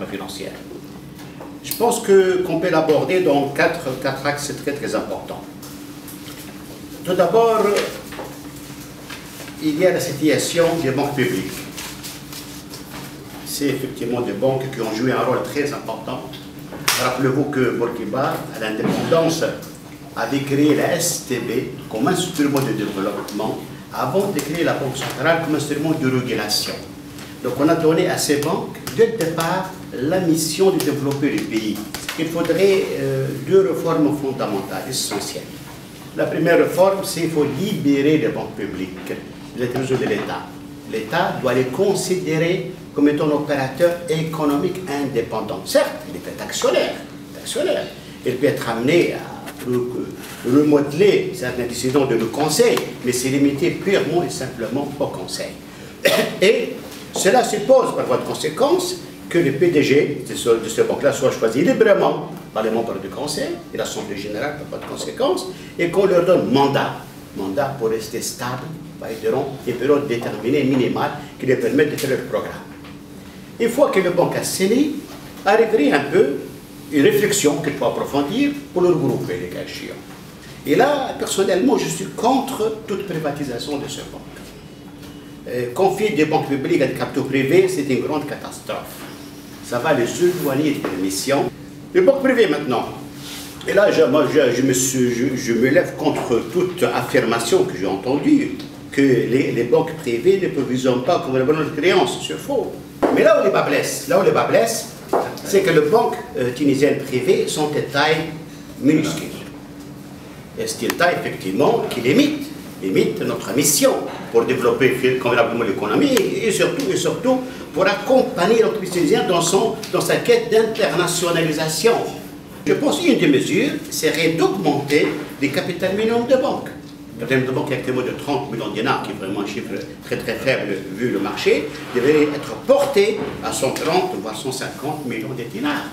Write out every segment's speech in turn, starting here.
macrofinancière. Je pense qu'on peut l'aborder dans quatre axes très importants. Tout d'abord, il y a la situation des banques publiques. C'est effectivement des banques qui ont joué un rôle très important. Rappelez-vous que Bourguiba, à l'indépendance, avait créé la STB comme instrument de développement avant de créer la Banque centrale comme instrument de régulation. Donc on a donné à ces banques, dès le départ, la mission de développer le pays. Il faudrait deux réformes fondamentales, essentielles. La première réforme, c'est qu'il faut libérer les banques publiques, les trésors de l'État. L'État doit les considérer comme étant un opérateur économique indépendant. Certes, il peut être actionnaire. Il peut être amené à remodeler certaines décisions de le conseil, mais c'est limité purement et simplement au conseil. Et cela suppose, par voie de conséquence, que le PDG de ces banques-là soit choisi librement par les membres du conseil et l'Assemblée générale par voie de conséquence, et qu'on leur donne mandat pour rester stable durant des périodes déterminées minimales qui leur permettent de faire leur programme. Une fois que le banque a scellé, arriverait un peu une réflexion qu'il faut approfondir pour le regrouper, les cas échéants. Et là, personnellement, je suis contre toute privatisation de ces banques. Confier des banques publiques à des capitaux privés, c'est une grande catastrophe. Ça va les éloigner de leur mission. Les banques privées maintenant. Et là, je me lève contre toute affirmation que j'ai entendue, que les banques privées ne proviennent pas comme la bonne créance. C'est faux. Mais là où les bas blessent, c'est que les banques tunisiennes privées sont de taille minuscule. Et c'est une taille, effectivement, qui limite notre mission pour développer convenablement l'économie et surtout pour accompagner notre pays tunisien dans sa quête d'internationalisation. Je pense qu'une des mesures serait d'augmenter les capital minimum de banque. Le capital minimum de banque est actuellement de 30 millions de dinars, qui est vraiment un chiffre très faible vu le marché, devrait être porté à 130 voire 150 millions de dinars.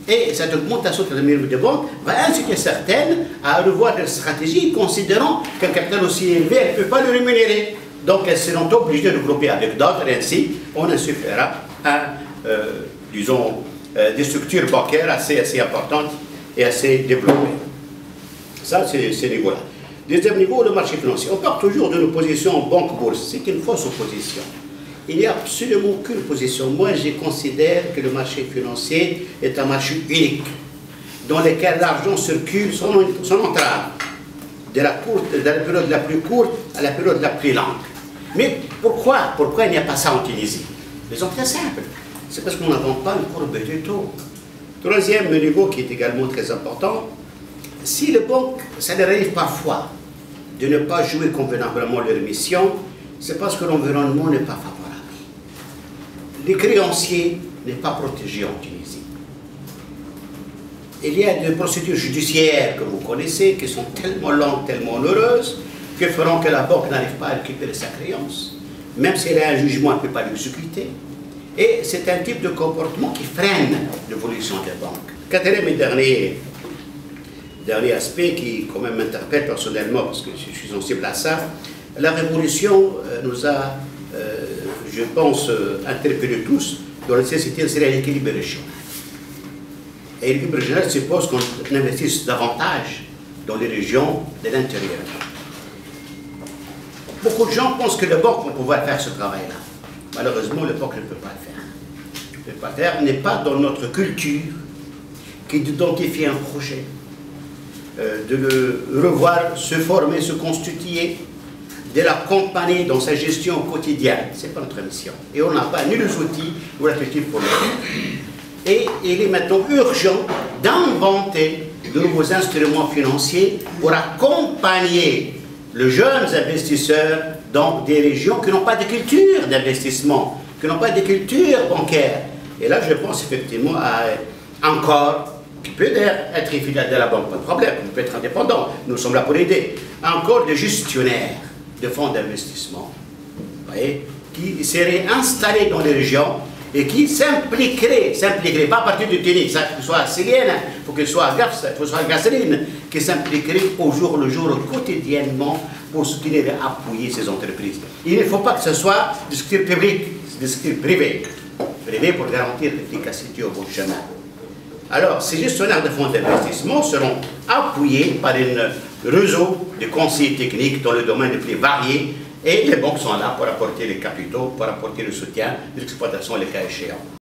Et cette augmentation de capital minimum de banque va inciter certaines à revoir leur stratégie, considérant qu'un capital aussi élevé, elles ne peuvent pas le rémunérer. Donc elles seront obligées de regrouper avec d'autres, et ainsi on insufflera des structures bancaires assez importantes et assez développées. Ça, c'est ce niveau-là. Deuxième niveau, le marché financier. On parle toujours d'une opposition banque-bourse. C'est une fausse opposition. Il n'y a absolument aucune opposition. Moi, je considère que le marché financier est un marché unique, dans lequel l'argent circule sans entrave, de la période la plus courte à la période la plus longue. Mais pourquoi il n'y a pas ça en Tunisie? Raison très simple. C'est parce qu'on n'invente pas une courbe de taux. Troisième niveau qui est également très important, si les banques, ça leur arrive parfois de ne pas jouer convenablement leur mission, c'est parce que l'environnement n'est pas favorable. Les créanciers n'est pas protégé en Tunisie. Il y a des procédures judiciaires que vous connaissez qui sont tellement longues, tellement onéreuses, que feront que la banque n'arrive pas à récupérer sa créance. Même si elle a un jugement, elle ne peut pas l'exécuter. Et c'est un type de comportement qui freine l'évolution des banques. Quatrième et dernier aspect qui quand même m'interpelle personnellement, parce que je suis sensible à ça, la révolution nous a, je pense, interpellés tous dans la nécessité de l'équilibre régional. Et l'équilibre régional suppose qu'on investisse davantage dans les régions de l'intérieur. Beaucoup de gens pensent que les banques vont pouvoir faire ce travail-là. Malheureusement, les banques ne peuvent pas le faire. Ne peut pas le faire, n'est pas dans notre culture qui d'identifier un projet, de le revoir, se former, se constituer, de l'accompagner dans sa gestion quotidienne. Ce n'est pas notre mission. Et on n'a pas ni les outils ou l'attitude pour le faire. Et il est maintenant urgent d'inventer de nouveaux instruments financiers pour accompagner les jeunes investisseurs dans des régions qui n'ont pas de culture d'investissement, qui n'ont pas de culture bancaire. Et là, je pense effectivement à encore, qui peut être filiale de la banque, pas de problème, on peut être indépendant, nous sommes là pour aider. Encore des gestionnaires de fonds d'investissement, qui seraient installés dans les régions et qui s'impliqueraient, pas à partir de Tunis, ça, qu'il soit syrienne, il faut qu'il soit gasoline, qui s'impliqueraient au jour le jour, quotidiennement, pour soutenir et appuyer ces entreprises. Il ne faut pas que ce soit du secteur public, du secteur privé. privés pour garantir l'efficacité au bout du chemin. Alors, ces gestionnaires de fonds d'investissement seront appuyés par un réseau de conseillers techniques dans le domaine le plus varié et les banques sont là pour apporter les capitaux, pour apporter le soutien de l'exploitation, le cas échéant.